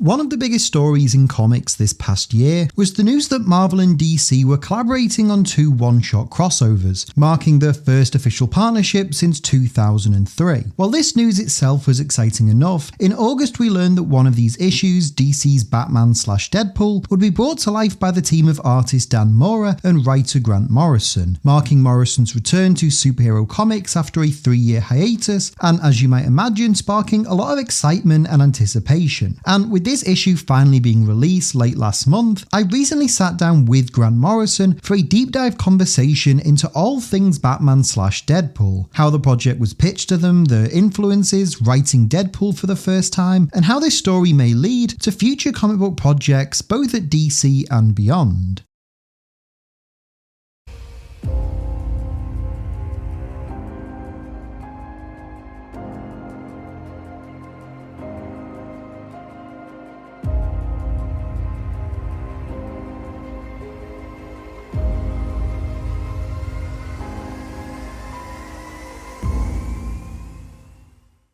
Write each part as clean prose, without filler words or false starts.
One of the biggest stories in comics this past year was the news that Marvel and DC were collaborating on 2 one-shot crossovers, marking their first official partnership since 2003. While this news itself was exciting enough, in August we learned that one of these issues, DC's Batman/Deadpool, would be brought to life by the team of artist Dan Mora and writer Grant Morrison, marking Morrison's return to superhero comics after a 3-year hiatus, and as you might imagine, sparking a lot of excitement and anticipation. And with this issue finally being released late last month, I recently sat down with Grant Morrison for a deep dive conversation into all things Batman/Deadpool, how the project was pitched to them, their influences, writing Deadpool for the first time, and how this story may lead to future comic book projects both at DC and beyond.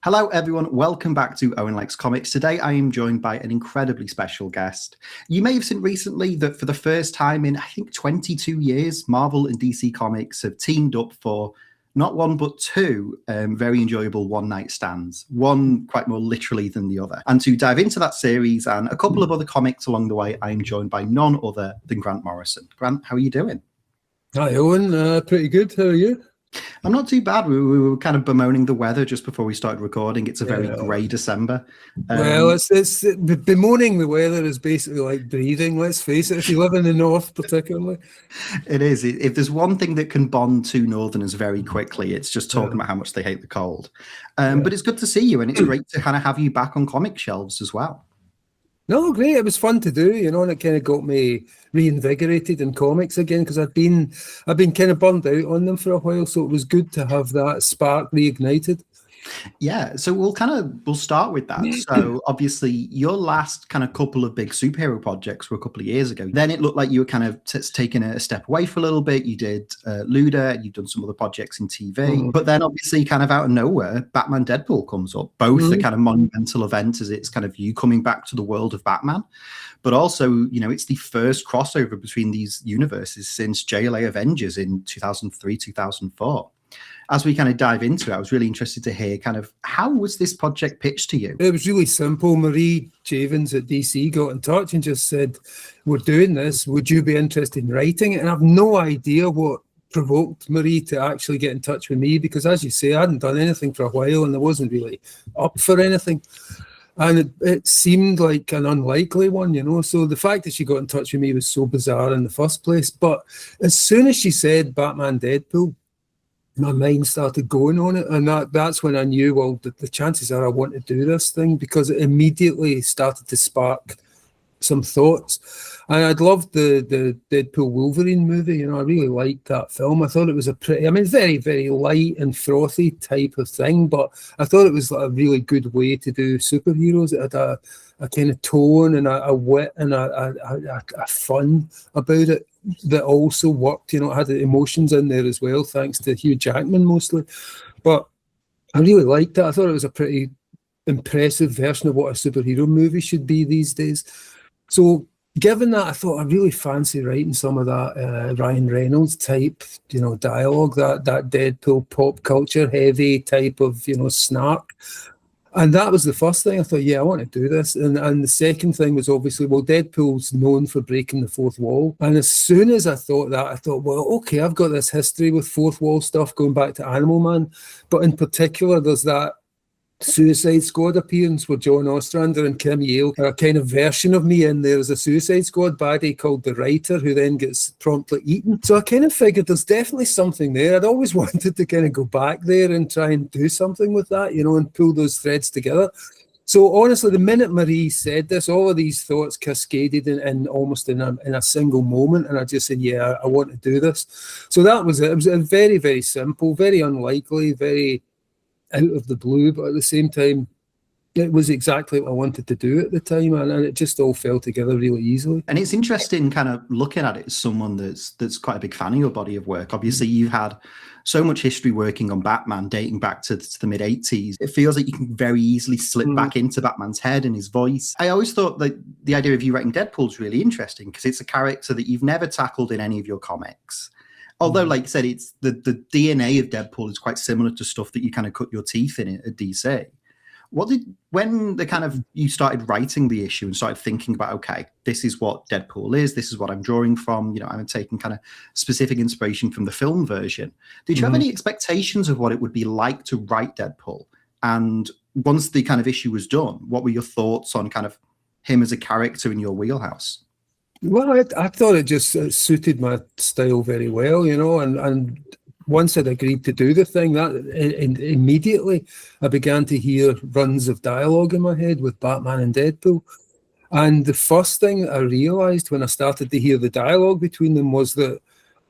Hello everyone, welcome back to Owen Likes Comics. Today I am joined by an incredibly special guest. You may have seen recently that for the first time in, I think, 22 years, Marvel and DC Comics have teamed up for not one but 2 very enjoyable one-night stands, one quite more literally than the other. And to dive into that series and a couple of other comics along the way, I am joined by none other than Grant Morrison. Grant, how are you doing? Hi Owen, pretty good, how are you? I'm not too bad. We were kind of bemoaning the weather just before we started recording. It's a very grey December. Well, it's bemoaning the weather is basically like breathing, let's face it, if you live in the north particularly. It is. If there's one thing that can bond 2 northerners very quickly, it's just talking about how much they hate the cold. But it's good to see you, and it's great to kind of have you back on comic shelves as well. No, great. It was fun to do, and it kind of got me reinvigorated in comics again because I've been kind of burned out on them for a while, so it was good to have that spark reignited. Yeah, so we'll start with that. So obviously your last kind of couple of big superhero projects were a couple of years ago. Then it looked like you were kind of taking a step away for a little bit. You did Luda, you've done some other projects in TV, but then obviously kind of out of nowhere, Batman Deadpool comes up. Both a kind of monumental event as it's kind of you coming back to the world of Batman, but also, it's the first crossover between these universes since JLA Avengers in 2003, 2004. As we kind of dive into it, I was really interested to hear kind of how was this project pitched to you? It was really simple. Marie Javins at DC got in touch and just said, we're doing this. Would you be interested in writing it? And I have no idea what provoked Marie to actually get in touch with me because, as you say, I hadn't done anything for a while and I wasn't really up for anything. And it seemed like an unlikely one, So the fact that she got in touch with me was so bizarre in the first place. But as soon as she said Batman Deadpool, my mind started going on it, and that's when I knew, well, the chances are I want to do this thing because it immediately started to spark some thoughts. And I'd loved the Deadpool Wolverine movie, I really liked that film. I thought it was very, very light and frothy type of thing, but I thought it was a really good way to do superheroes. It had a kind of tone and a wit and a fun about it that also worked, it had the emotions in there as well, thanks to Hugh Jackman mostly. But I really liked it. I thought it was a pretty impressive version of what a superhero movie should be these days. So given that, I thought I really fancy writing some of that Ryan Reynolds type, dialogue, that Deadpool pop culture heavy type of, snark. And that was the first thing. I thought, yeah, I want to do this. And the second thing was obviously, well, Deadpool's known for breaking the fourth wall. And as soon as I thought that, I thought, well, okay, I've got this history with fourth wall stuff going back to Animal Man. But in particular, there's that Suicide Squad appearance where John Ostrander and Kim Yale are a kind of version of me in there as a Suicide Squad baddie called the Writer who then gets promptly eaten. So I kind of figured there's definitely something there. I'd always wanted to kind of go back there and try and do something with that, and pull those threads together. So honestly, the minute Marie said this, all of these thoughts cascaded in almost in a single moment, and I just said, yeah, I want to do this. So that was it. It was a very, very simple, very unlikely, very out of the blue, but at the same time, it was exactly what I wanted to do at the time, and it just all fell together really easily. And it's interesting kind of looking at it as someone that's quite a big fan of your body of work. Obviously, you've had so much history working on Batman dating back to the mid-80s. It feels like you can very easily slip back into Batman's head and his voice. I always thought that the idea of you writing Deadpool is really interesting because it's a character that you've never tackled in any of your comics. Although, like you said, it's the DNA of Deadpool is quite similar to stuff that you kind of cut your teeth in at DC. When you started writing the issue and started thinking about, okay, this is what Deadpool is, this is what I'm drawing from, I'm taking kind of specific inspiration from the film version. Did you have any expectations of what it would be like to write Deadpool? And once the kind of issue was done, what were your thoughts on kind of him as a character in your wheelhouse? Well, I thought it just suited my style very well, and once I'd agreed to do the thing, that immediately I began to hear runs of dialogue in my head with Batman and Deadpool. And the first thing I realised when I started to hear the dialogue between them was that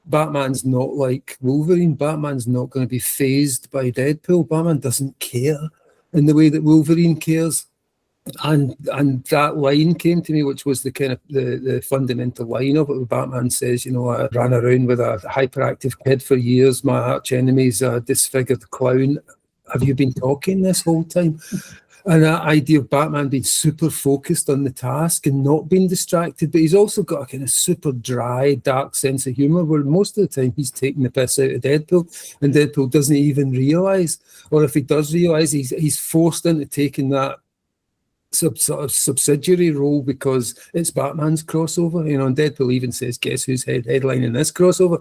Batman's not like Wolverine. Batman's not going to be fazed by Deadpool. Batman doesn't care in the way that Wolverine cares. And that line came to me, which was the kind of the fundamental line of it. Where Batman says, I ran around with a hyperactive kid for years. My arch enemy's a disfigured clown. Have you been talking this whole time? And that idea of Batman being super focused on the task and not being distracted, but he's also got a kind of super dry, dark sense of humour where most of the time he's taking the piss out of Deadpool, and Deadpool doesn't even realise, or if he does realise, he's forced into taking that sort of subsidiary role because it's Batman's crossover, and Deadpool even says, guess who's headlining this crossover?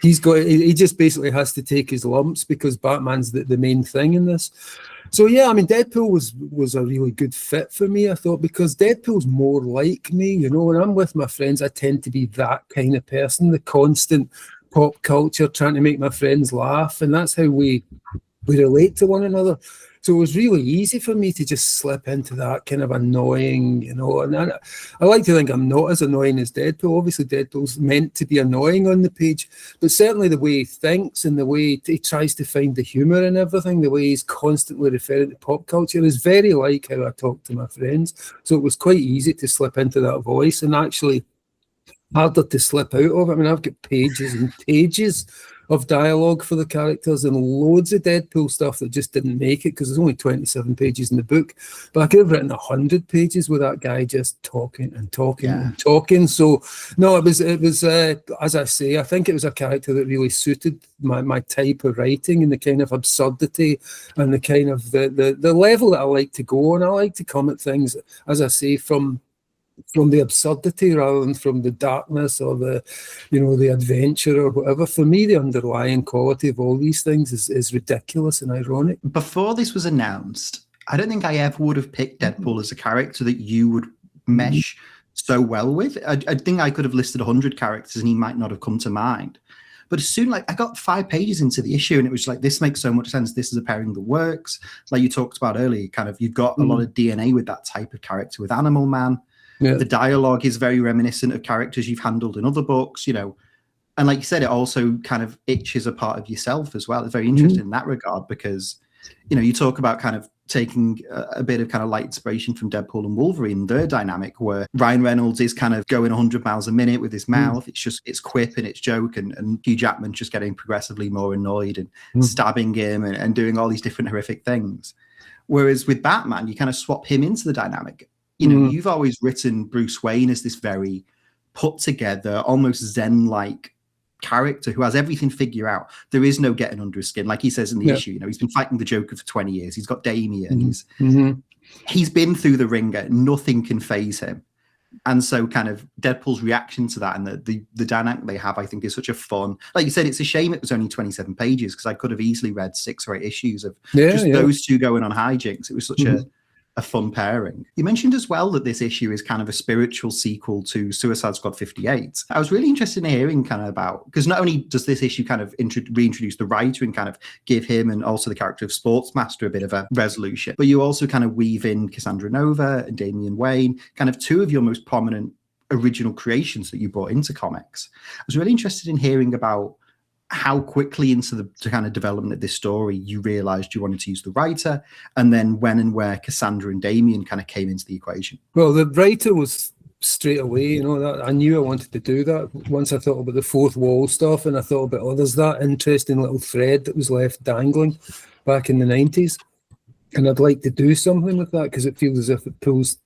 He just basically has to take his lumps because Batman's the main thing in this. So yeah, I mean, Deadpool was a really good fit for me, I thought, because Deadpool's more like me, when I'm with my friends, I tend to be that kind of person, the constant pop culture, trying to make my friends laugh, and that's how we relate to one another. So it was really easy for me to just slip into that kind of annoying, and I like to think I'm not as annoying as Deadpool. Obviously, Deadpool's meant to be annoying on the page, but certainly the way he thinks and the way he tries to find the humour in everything, the way he's constantly referring to pop culture is very like how I talk to my friends. So it was quite easy to slip into that voice, and actually harder to slip out of it. I mean, I've got pages and pages of dialogue for the characters and loads of Deadpool stuff that just didn't make it because there's only 27 pages in the book. But I could have written 100 pages with that guy just talking and talking and talking. So no, it was as I say, I think it was a character that really suited my type of writing and the kind of absurdity and the kind of the level that I like to go on. I like to come at things, as I say, from the absurdity rather than from the darkness or the adventure or whatever. For me, the underlying quality of all these things is ridiculous and ironic. Before this was announced, I don't think I ever would have picked Deadpool as a character that you would mesh so well with. I think I could have listed 100 characters and he might not have come to mind. But as soon, I got 5 pages into the issue and it was like, this makes so much sense. This is a pairing that works. Like you talked about earlier, kind of, you've got a lot of DNA with that type of character with Animal Man. Yeah. The dialogue is very reminiscent of characters you've handled in other books, and like you said, it also kind of itches a part of yourself as well. It's very interesting in that regard because, you talk about kind of taking a bit of kind of light inspiration from Deadpool and Wolverine, their dynamic where Ryan Reynolds is kind of going 100 miles a minute with his mouth. It's quip and it's joke and Hugh Jackman just getting progressively more annoyed and stabbing him and doing all these different horrific things. Whereas with Batman, you kind of swap him into the dynamic. You've always written Bruce Wayne as this very put together, almost Zen-like character who has everything figured out. There is no getting under his skin. Like he says in the issue, he's been fighting the Joker for 20 years. He's got Damian. He's been through the ringer. Nothing can faze him. And so kind of Deadpool's reaction to that and the dynamic they have, I think, is such a fun. Like you said, it's a shame it was only 27 pages because I could have easily read 6 or 8 issues of those two going on hijinks. It was such a fun pairing. You mentioned as well that this issue is kind of a spiritual sequel to Suicide Squad 58. I was really interested in hearing kind of about, because not only does this issue kind of reintroduce the writer and kind of give him and also the character of Sportsmaster a bit of a resolution, but you also kind of weave in Cassandra Nova and Damian Wayne, kind of 2 of your most prominent original creations that you brought into comics. I was really interested in hearing about how quickly into the kind of development of this story you realized you wanted to use the writer, and then when and where Cassandra and Damien kind of came into the equation? Well, the writer was straight away, that I knew I wanted to do that once I thought about the fourth wall stuff, and I thought about, there's that interesting little thread that was left dangling back in the 90s, and I'd like to do something with that because it feels as if it pulls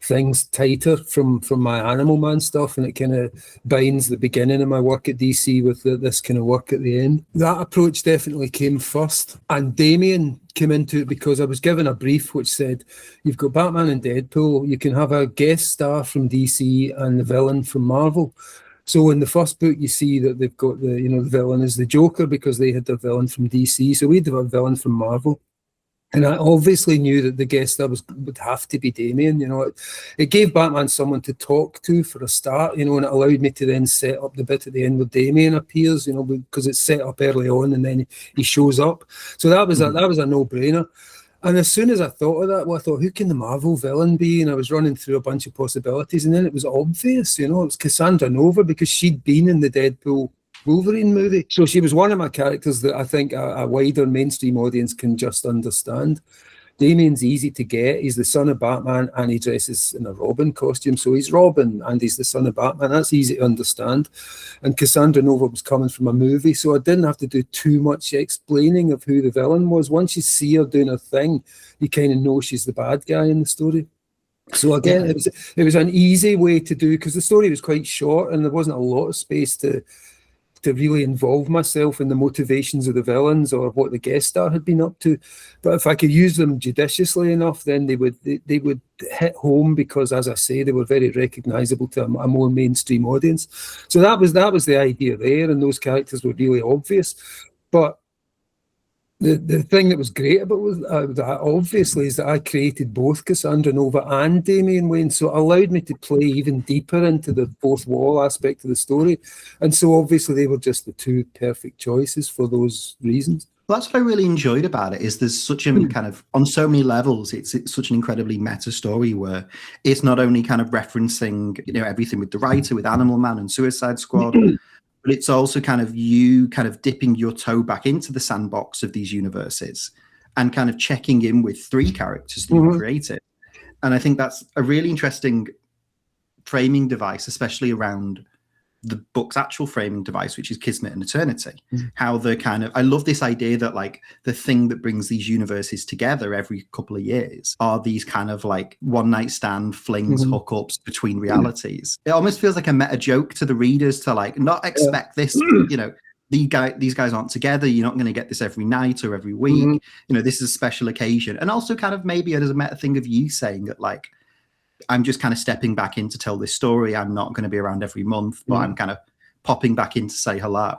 things tighter from my Animal Man stuff, and it kind of binds the beginning of my work at DC with this kind of work at the end. That approach definitely came first, and Damien came into it because I was given a brief which said, you've got Batman and Deadpool, you can have a guest star from DC and the villain from Marvel. So in the first book, you see that they've got the villain is the Joker because they had their villain from DC. So we'd have a villain from Marvel. And I obviously knew that the guest star would have to be Damien. It gave Batman someone to talk to for a start, and it allowed me to then set up the bit at the end where Damien appears, because it's set up early on and then he shows up. So that was a no-brainer. And as soon as I thought of that, I thought, who can the Marvel villain be? And I was running through a bunch of possibilities, and then it was obvious, it was Cassandra Nova because she'd been in the Deadpool Wolverine movie. So she was one of my characters that I think a wider mainstream audience can just understand. Damien's easy to get. He's the son of Batman and he dresses in a Robin costume. So he's Robin and he's the son of Batman. That's easy to understand. And Cassandra Nova was coming from a movie, so I didn't have to do too much explaining of who the villain was. Once you see her doing her thing, you kind of know she's the bad guy in the story. So again, it was an easy way to do, because the story was quite short and there wasn't a lot of space to really involve myself in the motivations of the villains or what the guest star had been up to. But if I could use them judiciously enough, then they would hit home, because, as I say, they were very recognisable to a more mainstream audience. So that was the idea there, and those characters were really obvious. But the thing that was great about that, obviously, is that I created both Cassandra Nova and Damian Wayne, so it allowed me to play even deeper into the fourth wall aspect of the story. And so obviously they were just the two perfect choices for those reasons. Well, that's what I really enjoyed about it, is there's such a kind of, on so many levels, it's such an incredibly meta story where it's not only kind of referencing, everything with the writer, with Animal Man and Suicide Squad, but it's also kind of you kind of dipping your toe back into the sandbox of these universes and kind of checking in with three characters that you created. And I think that's a really interesting framing device, especially around the book's actual framing device, which is Kismet and Eternity. How the kind of, I love this idea that like the thing that brings these universes together every couple of years are these kind of like one night stand flings, hookups between realities. It almost feels like a meta joke to the readers to like not expect this, these guys aren't together. You're not going to get this every night or every week. This is a special occasion. And also kind of maybe there's a meta thing of you saying that like, I'm just kind of stepping back in to tell this story. I'm not going to be around every month, but I'm kind of popping back in to say hello.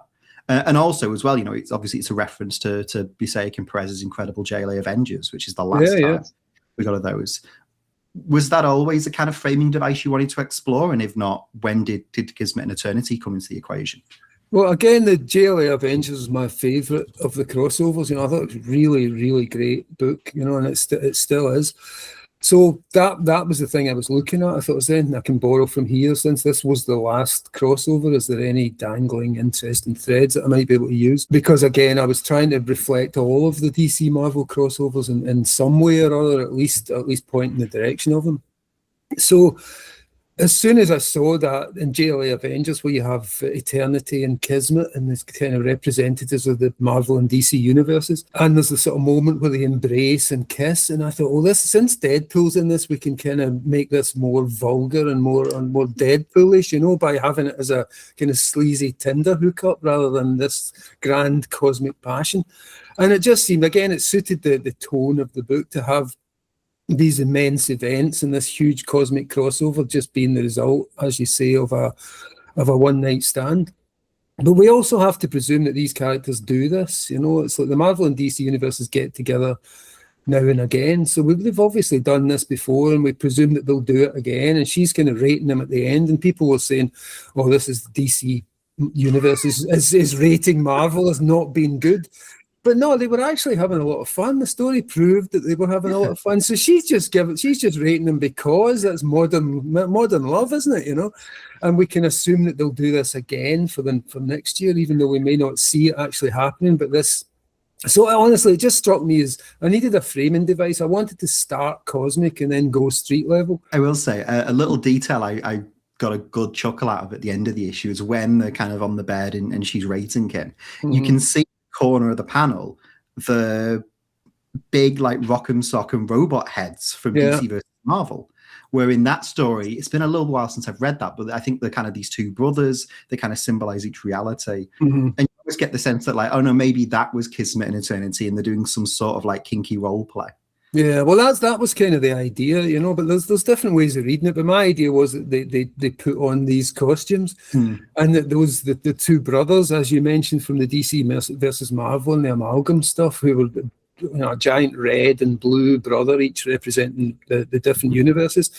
And also as well, it's obviously it's a reference to Bisek and Perez's incredible JLA Avengers, which is the last time we got of those. Was that always a kind of framing device you wanted to explore? And if not, when did Kismet and Eternity come into the equation? Well, again, the JLA Avengers was my favourite of the crossovers. I thought it was really, really great book, and it still is. So that was the thing I was looking at. I thought, is there anything I can borrow from here? Since this was the last crossover, is there any dangling, interesting threads that I might be able to use? Because again, I was trying to reflect all of the DC Marvel crossovers in some way or other, at least point in the direction of them. So as soon as I saw that in JLA Avengers, where you have Eternity and Kismet and this kind of representatives of the Marvel and DC universes, and there's the sort of moment where they embrace and kiss, and I thought, since Deadpool's in this, we can kind of make this more vulgar and more Deadpoolish, by having it as a kind of sleazy Tinder hookup rather than this grand cosmic passion. And it just seemed, again, it suited the tone of the book to have these immense events and this huge cosmic crossover just being the result, as you say, of a one-night stand. But we also have to presume that these characters do this. It's like the Marvel and DC universes get together now and again. So they've obviously done this before, and we presume that they'll do it again. And she's kind of rating them at the end, and people were saying, oh, this is DC universe is rating Marvel as not being good. But no, they were actually having a lot of fun. The story proved that they were having a lot of fun. So she's just rating them because that's modern love, isn't it? You know, and we can assume that they'll do this again for next year, even though we may not see it actually happening. But this. So honestly, it just struck me as I needed a framing device. I wanted to start cosmic and then go street level. I will say a little detail I got a good chuckle out of at the end of the issue is when they're kind of on the bed and she's rating him. Mm-hmm. You can see in the corner of the panel the big like Rock'em Sock'em robot heads from DC versus Marvel. Where in that story, it's been a little while since I've read that, but I think they're kind of these two brothers, they kind of symbolize each reality. Mm-hmm. And you always get the sense that like, oh no, maybe that was Kismet and Eternity and they're doing some sort of like kinky role play. Yeah, well, that was kind of the idea, you know, but there's different ways of reading it. But my idea was that they put on these costumes and that the two brothers, as you mentioned, from the DC versus Marvel and the Amalgam stuff, who were a giant red and blue brother, each representing the different universes.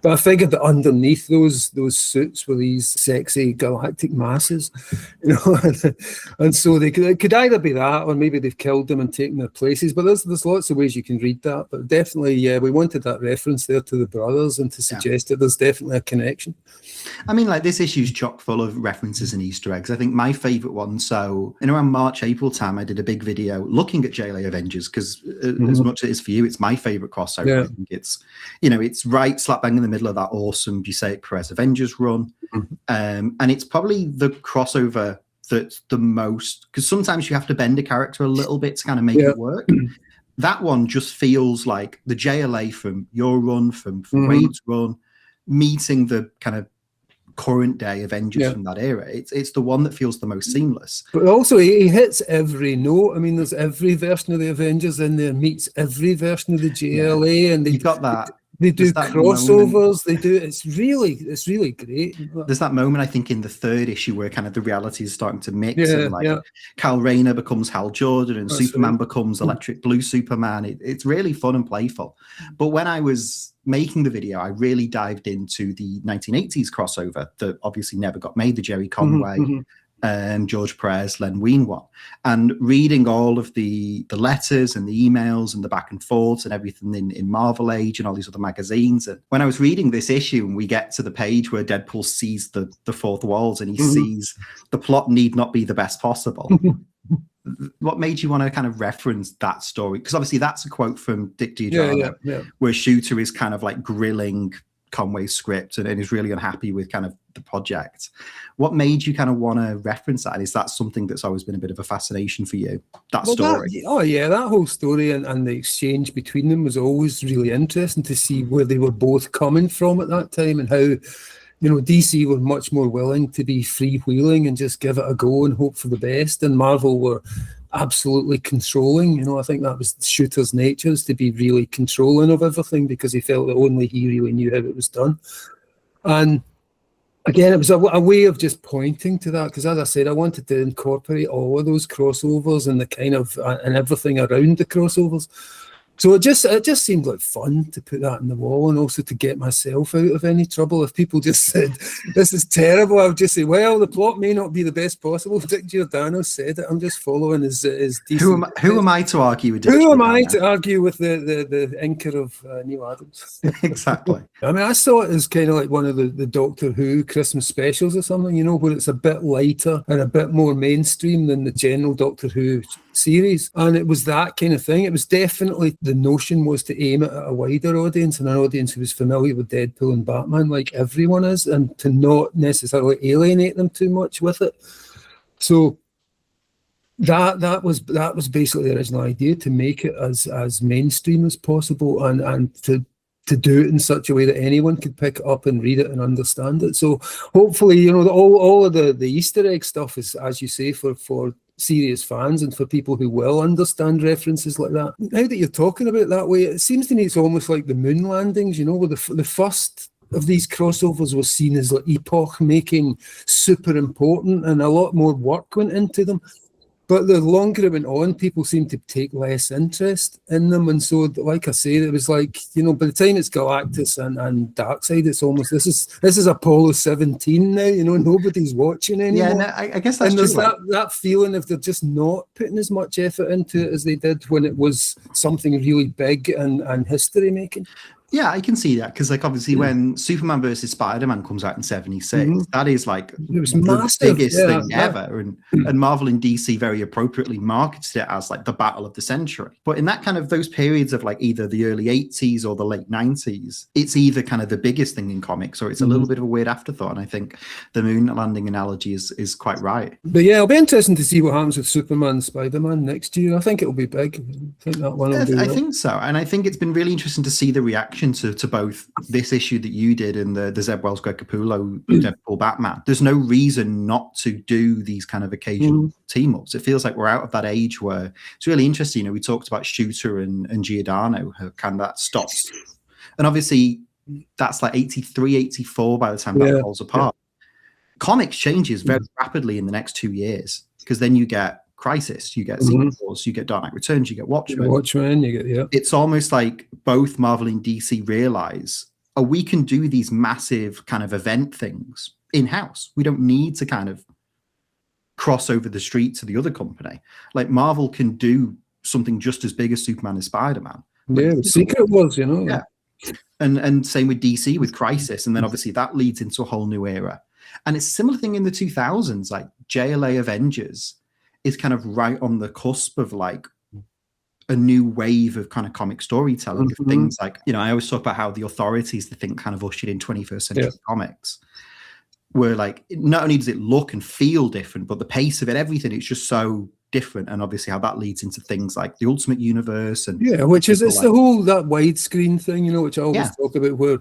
But I figured that underneath those suits were these sexy galactic masses, you know, and so it could either be that, or maybe they've killed them and taken their places. But there's lots of ways you can read that. But definitely, yeah, we wanted that reference there to the brothers and to suggest that there's definitely a connection. I mean, like this issue's chock full of references and Easter eggs. I think my favorite one. So in around March, April time, I did a big video looking at JLA Avengers because as much as it is for you, it's my favorite crossover. Yeah. I think it's, you know, it's right slap bang in the middle of that awesome Buscemi Perez Avengers run. And it's probably the crossover that's the most, because sometimes you have to bend a character a little bit to kind of make it work. That one just feels like the JLA from your run, from Wade's run, meeting the kind of current day Avengers from that era. It's the one that feels the most seamless. But also he hits every note. I mean, there's every version of the Avengers in there, meets every version of the JLA, and you got that. They do crossovers. They do. It's really great. There's that moment I think in the third issue where kind of the reality is starting to mix, and like Kal Rayner becomes Hal Jordan, and Superman becomes Electric Blue Superman. It's really fun and playful. But when I was making the video, I really dived into the 1980s crossover that obviously never got made, the Jerry Conway, George Perez, Len Wein one, and reading all of the letters and the emails and the back and forths and everything in Marvel Age and all these other magazines. And when I was reading this issue and we get to the page where Deadpool sees the fourth walls and he sees the plot need not be the best possible. What made you want to kind of reference that story? Because obviously that's a quote from Dick Giordano, where Shooter is kind of like grilling Conway's script and is really unhappy with kind of the project. What made you kind of want to reference that? And is that something that's always been a bit of a fascination for you, that story? That whole story and the exchange between them was always really interesting to see where they were both coming from at that time, and how, you know, DC were much more willing to be freewheeling and just give it a go and hope for the best, and Marvel were absolutely controlling. You know, I think that was Shooter's nature, is to be really controlling of everything because he felt that only he really knew how it was done. And again, it was a way of just pointing to that, because as I said, I wanted to incorporate all of those crossovers and the kind of and everything around the crossovers. So it just seemed like fun to put that on the wall, and also to get myself out of any trouble. If people just said, this is terrible, I would just say, well, the plot may not be the best possible. Dick Giordano said it. I'm just following his decent... Who am I to argue with Dick Who Giordano? am I to argue with the inker of Neil Adams? Exactly. I mean, I saw it as kind of like one of the Doctor Who Christmas specials or something, you know, where it's a bit lighter and a bit more mainstream than the general Doctor Who series. And it was that kind of thing. It was definitely, the notion was to aim it at a wider audience, and an audience who was familiar with Deadpool and Batman like everyone is, and to not necessarily alienate them too much with it. So that was basically the original idea, to make it as mainstream as possible, and to do it in such a way that anyone could pick it up and read it and understand it. So hopefully, you know, all of the Easter egg stuff is, as you say, for serious fans and for people who will understand references like that. Now that you're talking about it that way, it seems to me it's almost like the moon landings, you know, where the first of these crossovers was seen as like epoch-making, super important, and a lot more work went into them. But the longer it went on, people seemed to take less interest in them. And so, like I say, it was like, you know, by the time it's Galactus and Darkseid, it's almost, this is Apollo 17 now, you know, nobody's watching anymore. Yeah, no, I guess that's and there's true. that feeling of they're just not putting as much effort into it as they did when it was something really big and history making. Yeah, I can see that, because like obviously when Superman versus Spider-Man comes out in 76, that is like it was the massive, biggest thing ever. And Marvel and DC very appropriately marketed it as like the battle of the century. But in that kind of those periods of like either the early 80s or the late 90s, it's either kind of the biggest thing in comics or it's a little bit of a weird afterthought. And I think the moon landing analogy is quite right. But yeah, it'll be interesting to see what happens with Superman and Spider-Man next year. I think it'll be big. I think that one will do well. I think so. And I think it's been really interesting to see the reaction to both this issue that you did and the Zeb Wells, Greg Capullo, Deadpool, Batman. There's no reason not to do these kind of occasional team-ups. It feels like we're out of that age where it's really interesting. You know, we talked about Shooter and Giordano, how kind of that stops. And obviously, that's like 83, 84 by the time that falls apart. Comics changes very rapidly in the next 2 years, because then you get Crisis, you get Secret Wars, you get Dark Knight Returns, you get Watchmen. It's almost like both Marvel and DC realize, oh, we can do these massive kind of event things in-house. We don't need to kind of cross over the street to the other company. Like Marvel can do something just as big as Superman and Spider-Man. Yeah, the Secret Wars, you know. Yeah. And same with DC with Crisis. And then obviously that leads into a whole new era. And it's a similar thing in the 2000s, like JLA Avengers is kind of right on the cusp of like a new wave of kind of comic storytelling of things like, you know, I always talk about how the authorities, the thing kind of ushered in 21st century comics, were like, not only does it look and feel different, but the pace of it, everything, it's just so different. And obviously how that leads into things like the Ultimate Universe. And which is, it's the whole, that widescreen thing, you know, which I always talk about, where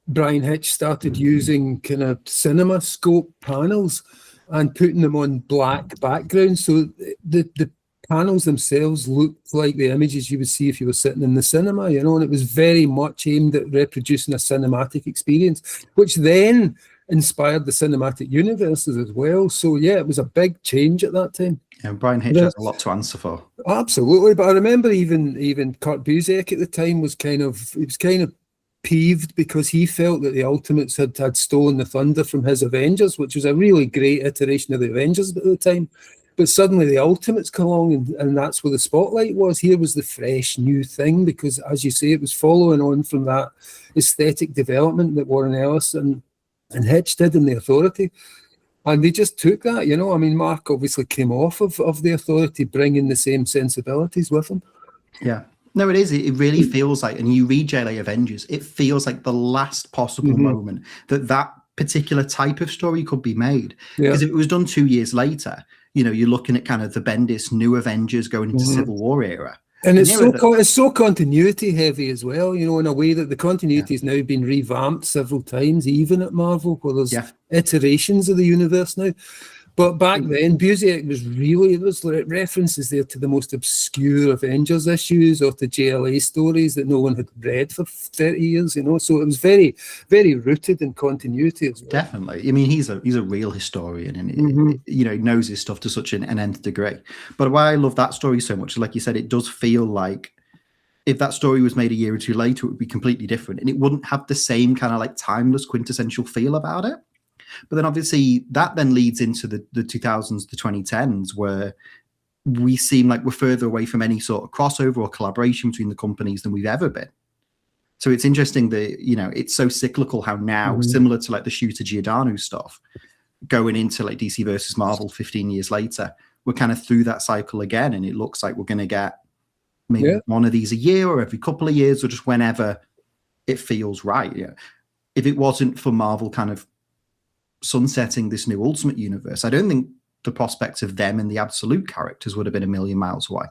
Brian Hitch started using kind of cinema scope panels and putting them on black backgrounds, so the panels themselves looked like the images you would see if you were sitting in the cinema, you know, and it was very much aimed at reproducing a cinematic experience, which then inspired the cinematic universes as well. So yeah, it was a big change at that time. Yeah, Brian Hitch has a lot to answer for. Absolutely, but I remember even Kurt Busiek at the time was kind of peeved because he felt that the Ultimates had stolen the thunder from his Avengers, which was a really great iteration of the Avengers at the time. But suddenly the Ultimates come along and that's where the spotlight was. Here was the fresh new thing, because as you say, it was following on from that aesthetic development that Warren Ellis and Hitch did in the Authority. And they just took that, you know. I mean, Mark obviously came off of the Authority, bringing the same sensibilities with him. Yeah. No, it is. It really feels like, and you read JLA Avengers, it feels like the last possible moment that particular type of story could be made. Because if it was done 2 years later, you know, you're looking at kind of the Bendis new Avengers going into Civil War era. And it's so continuity heavy as well, you know, in a way that the continuity has now been revamped several times, even at Marvel, where there's iterations of the universe now. But back then, Busiek was really, there was references there to the most obscure Avengers issues or to JLA stories that no one had read for 30 years, you know. So it was very, very rooted in continuity as well. Definitely. I mean, he's a real historian and, you know, he knows his stuff to such an nth degree. But why I love that story so much, like you said, it does feel like if that story was made a year or two later, it would be completely different. And it wouldn't have the same kind of like timeless, quintessential feel about it. But then obviously that then leads into the 2000s, the 2010s, where we seem like we're further away from any sort of crossover or collaboration between the companies than we've ever been. So it's interesting that, you know, it's so cyclical how now, similar to like the Shooter Giordano stuff, going into like DC versus Marvel 15 years later, we're kind of through that cycle again. And it looks like we're going to get maybe one of these a year or every couple of years or just whenever it feels right. Yeah. If it wasn't for Marvel kind of sunsetting this new Ultimate Universe, I don't think the prospects of them and the Absolute characters would have been a million miles away.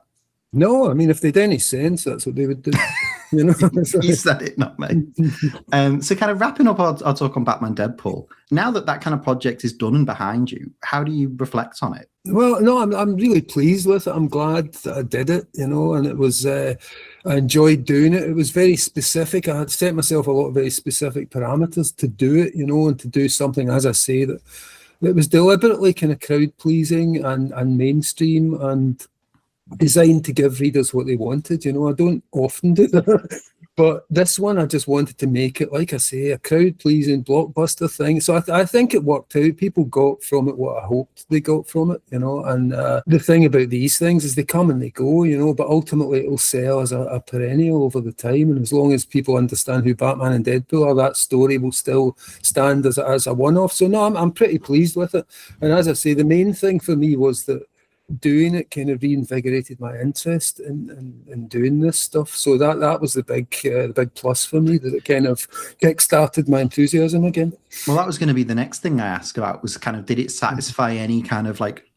No, I mean, if they'd any sense, that's what they would do. You know, you said it, not me. So kind of wrapping up our talk on Batman Deadpool, now that kind of project is done and behind you, how do you reflect on it? Well, no, I'm really pleased with it. I'm glad that I did it, you know, and it was, I enjoyed doing it. It was very specific. I had set myself a lot of very specific parameters to do it, you know, and to do something, as I say, that that was deliberately kind of crowd pleasing and mainstream and designed to give readers what they wanted. I don't often do that. But this one, I just wanted to make it, like I say, a crowd-pleasing blockbuster thing. So I think it worked out. People got from it what I hoped they got from it, And the thing about these things is they come and they go, but ultimately it'll sell as a perennial over the time. And as long as people understand who Batman and Deadpool are, that story will still stand as a one-off. So no, I'm pretty pleased with it. And as I say, the main thing for me was that doing it kind of reinvigorated my interest in doing this stuff. So that was the big plus for me, that it kind of kick-started my enthusiasm again. Well, that was going to be the next thing I asked about, was kind of, did it satisfy any kind of like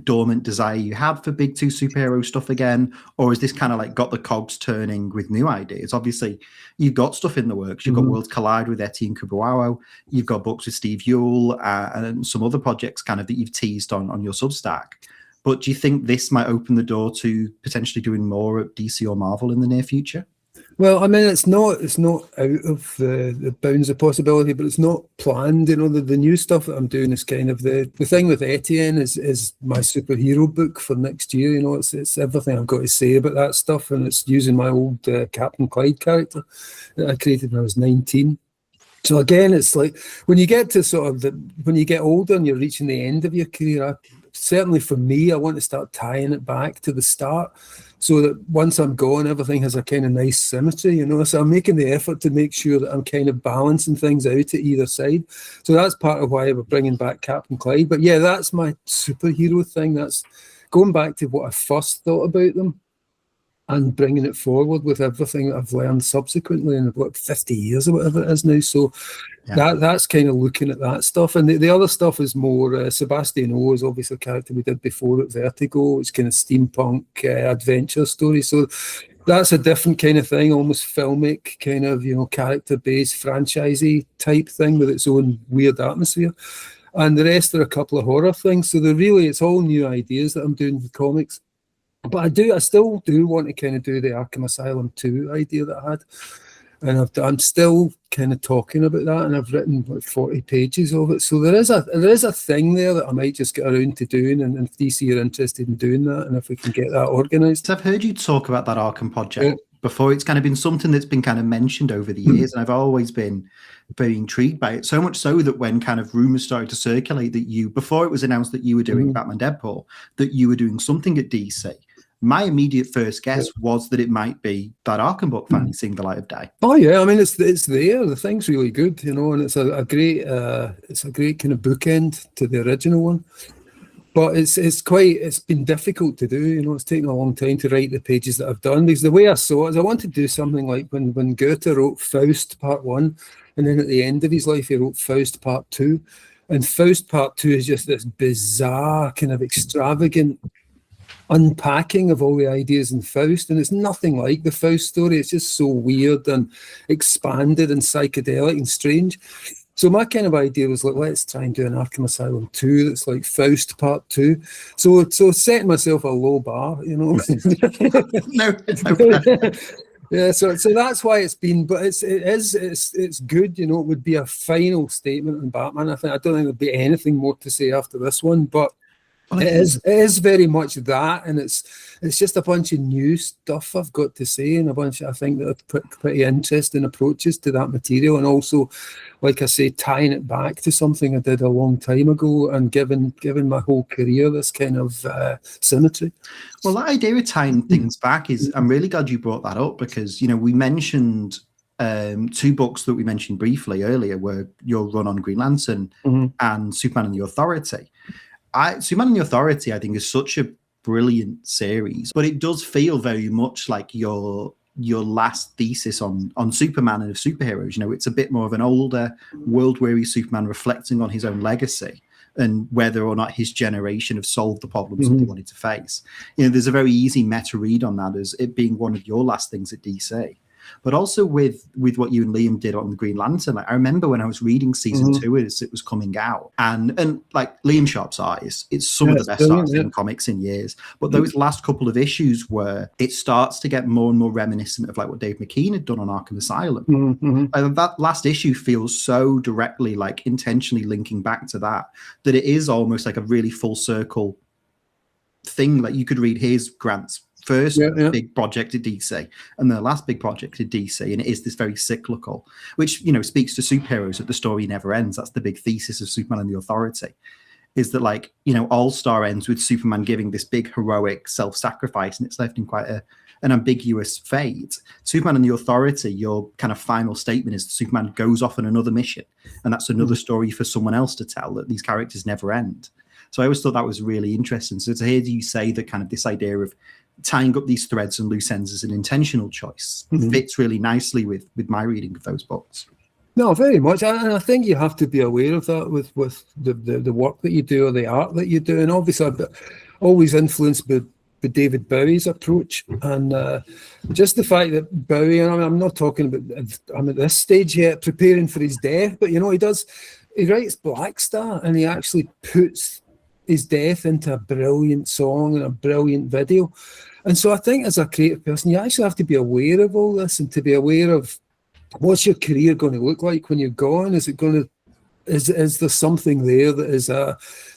dormant desire you had for big two superhero stuff again, or is this kind of like got the cogs turning with new ideas? Obviously, you've got stuff in the works. You've got Worlds Collide with Etienne Kubuawa. You've got books with Steve Yule and some other projects kind of that you've teased on your Substack. But do you think this might open the door to potentially doing more at DC or Marvel in the near future? Well, I mean, it's not out of the bounds of possibility, but it's not planned. The new stuff that I'm doing is kind of the thing with Etienne is my superhero book for next year. It's everything I've got to say about that stuff, and it's using my old Captain Clyde character that I created when I was 19. So again, it's like when you get to when you get older and you're reaching the end of your career, certainly for me, I want to start tying it back to the start, so that once I'm gone, everything has a kind of nice symmetry, So I'm making the effort to make sure that I'm kind of balancing things out at either side. So that's part of why we're bringing back Captain Clyde. But yeah, that's my superhero thing. That's going back to what I first thought about them and bringing it forward with everything that I've learned subsequently in about 50 years or whatever it is now. So that's kind of looking at that stuff. And the other stuff is more, Sebastian O is obviously a character we did before at Vertigo. It's kind of steampunk adventure story. So that's a different kind of thing, almost filmic kind of, character-based, franchisey type thing with its own weird atmosphere. And the rest are a couple of horror things. So it's all new ideas that I'm doing with comics. But I still do want to kind of do the Arkham Asylum 2 idea that I had. And I'm still kind of talking about that, and I've written like 40 pages of it. So there is a thing there that I might just get around to doing, and if DC are interested in doing that, and if we can get that organised. So I've heard you talk about that Arkham project before. It's kind of been something that's been kind of mentioned over the years, and I've always been very intrigued by it. So much so that when kind of rumors started to circulate that before it was announced that you were doing Batman Deadpool, that you were doing something at DC, my immediate first guess was that it might be that Arkham book finally seeing the light of day. Oh yeah, I mean it's there. The thing's really good, and it's a great kind of bookend to the original one. But it's been difficult to do. It's taken a long time to write the pages that I've done, because the way I saw it is I wanted to do something like when Goethe wrote Faust Part 1, and then at the end of his life he wrote Faust Part 2, and Faust Part 2 is just this bizarre kind of extravagant unpacking of all the ideas in Faust, and it's nothing like the Faust story. It's just so weird and expanded and psychedelic and strange. So my kind of idea was like, let's try and do an Arkham Asylum 2 that's like Faust Part 2. So setting myself a low bar, No. Yeah, so that's why it's been, but it's good, it would be a final statement on Batman. I don't think there'd be anything more to say after this one, but it is very much that, and it's just a bunch of new stuff I've got to say, and a bunch I think that are pretty interesting approaches to that material, and also, like I say, tying it back to something I did a long time ago and giving my whole career this kind of symmetry. Well, that idea of tying things back is, I'm really glad you brought that up, because we mentioned two books that we mentioned briefly earlier were your run on Green Lantern and Superman and the Authority. Superman and the Authority, I think, is such a brilliant series, but it does feel very much like your last thesis on Superman and of superheroes. It's a bit more of an older, world-weary Superman reflecting on his own legacy and whether or not his generation have solved the problems that they wanted to face. There's a very easy meta read on that as it being one of your last things at DC. but also with what you and Liam did on the Green Lantern. Like, I remember when I was reading season 2 as it was coming out, and like Liam Sharp's art it's some of the best art in comics in years. But those last couple of issues where it starts to get more and more reminiscent of like what Dave McKean had done on Arkham Asylum. That last issue feels so directly like intentionally linking back to that it is almost like a really full circle thing. Like you could read his Grant's first big project at DC and the last big project at DC, and it is this very cyclical, which, you know, speaks to superheroes, that the story never ends. That's the big thesis of Superman and the Authority, is that, like, you know, All Star ends with Superman giving this big heroic self-sacrifice, and it's left in quite an ambiguous fate. Superman and the Authority, your kind of final statement is that Superman goes off on another mission, and that's another story for someone else to tell, that these characters never end. So I always thought that was really interesting. So to hear you say that kind of this idea of tying up these threads and loose ends as an intentional choice fits really nicely with my reading of those books. No, very much. And I think you have to be aware of that with the work that you do or the art that you do. And obviously I'm always influenced by David Bowie's approach. And just the fact that Bowie, and I'm not talking about, I'm at this stage yet, preparing for his death, but, you know, he writes Black Star, and he actually puts his death into a brilliant song and a brilliant video. And so I think as a creative person, you actually have to be aware of all this, and to be aware of what's your career going to look like when you're gone. Is it going to, is there something there that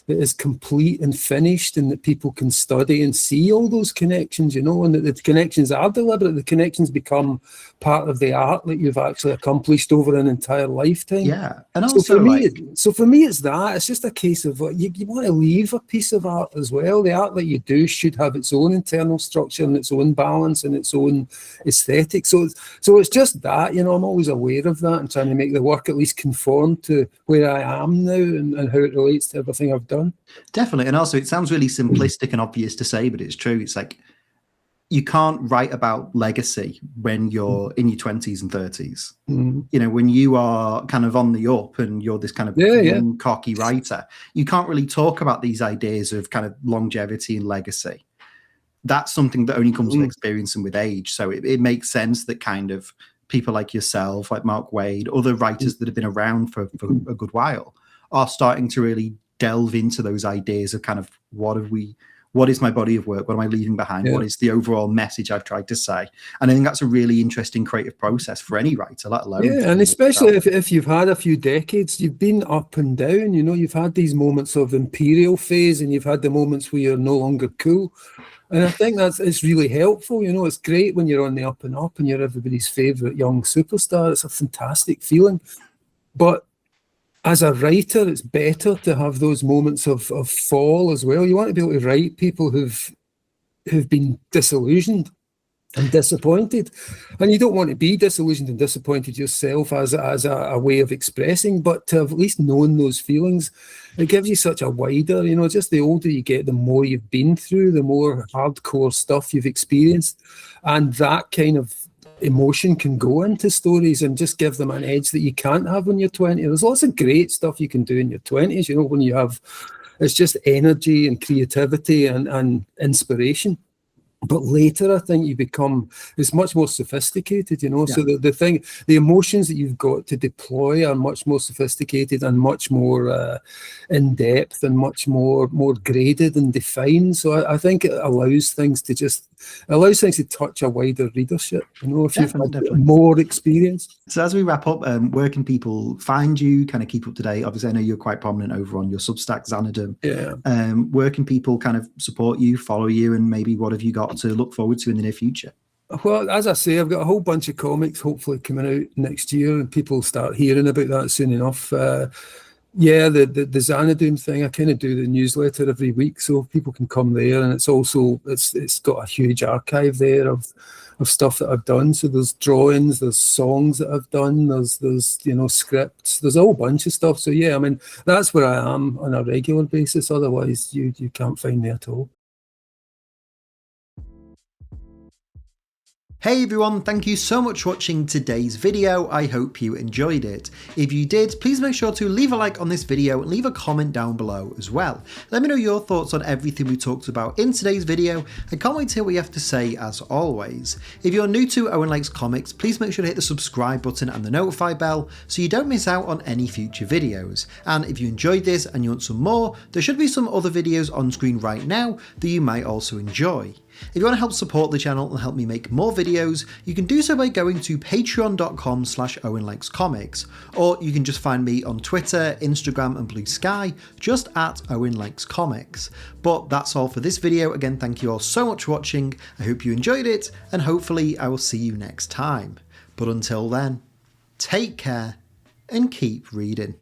is complete and finished, and that people can study and see all those connections, you know, and that the connections are deliberate, the connections become part of the art that you've actually accomplished over an entire lifetime. Yeah. And also, so for me, it's that. It's just a case of you want to leave a piece of art as well. The art that you do should have its own internal structure and its own balance and its own aesthetic. So it's just that, you know, I'm always aware of that and trying to make the work at least conform to where I am now and how it relates to everything I've done. Definitely. And also, it sounds really simplistic and obvious to say, but it's true. It's like, you can't write about legacy when you're in your 20s and 30s. You know, when you are kind of on the up and you're this kind of young, cocky writer, you can't really talk about these ideas of kind of longevity and legacy. That's something that only comes with experience and with age. So it makes sense that kind of people like yourself, like Mark Waid, other writers that have been around for a good while, are starting to really delve into those ideas of kind of what is my body of work? What am I leaving behind? What is the overall message I've tried to say? And I think that's a really interesting creative process for any writer, let alone. Yeah, and especially if you've had a few decades, you've been up and down, you know, you've had these moments of imperial phase and you've had the moments where you're no longer cool. And I think it's really helpful. You know, it's great when you're on the up and up and you're everybody's favourite young superstar. It's a fantastic feeling. But as a writer, it's better to have those moments of fall as well. You want to be able to write people who've been disillusioned and disappointed, and you don't want to be disillusioned and disappointed yourself as a way of expressing, but to have at least known those feelings, it gives you such a wider, you know, just the older you get, the more you've been through, the more hardcore stuff you've experienced, and that kind of emotion can go into stories and just give them an edge that you can't have when you're 20. There's lots of great stuff you can do in your 20s, you know, when you have, it's just energy and creativity and inspiration. But later, I think you become, it's much more sophisticated, you know. Yeah. So the emotions that you've got to deploy are much more sophisticated and much more in depth and much more graded and defined. So I think it allows things to touch a wider readership, you know, if you've had more experience. So as we wrap up, where can people find you, kind of keep up to date? Obviously, I know you're quite prominent over on your Substack, Xanadu. Yeah. Where can people kind of support you, follow you, and maybe what have you got to look forward to in the near future? Well, as I say, I've got a whole bunch of comics hopefully coming out next year, and people will start hearing about that soon enough. The Xanadu thing, I kind of do the newsletter every week, so people can come there, and it's got a huge archive there of stuff that I've done. So there's drawings, there's songs that I've done, there's you know, scripts, there's a whole bunch of stuff. So yeah, I mean, that's where I am on a regular basis. Otherwise, you can't find me at all. Hey everyone, thank you so much for watching today's video. I hope you enjoyed it. If you did, please make sure to leave a like on this video and leave a comment down below as well. Let me know your thoughts on everything we talked about in today's video. I can't wait to hear what you have to say as always. If you're new to Owen Likes Comics, please make sure to hit the subscribe button and the notify bell so you don't miss out on any future videos. And if you enjoyed this and you want some more, there should be some other videos on screen right now that you might also enjoy. If you want to help support the channel and help me make more videos, you can do so by going to patreon.com/OwenLikesComics, or you can just find me on Twitter, Instagram and Blue Sky, just at Owen Likes Comics. But that's all for this video. Again, thank you all so much for watching. I hope you enjoyed it, and hopefully I will see you next time. But until then, take care and keep reading.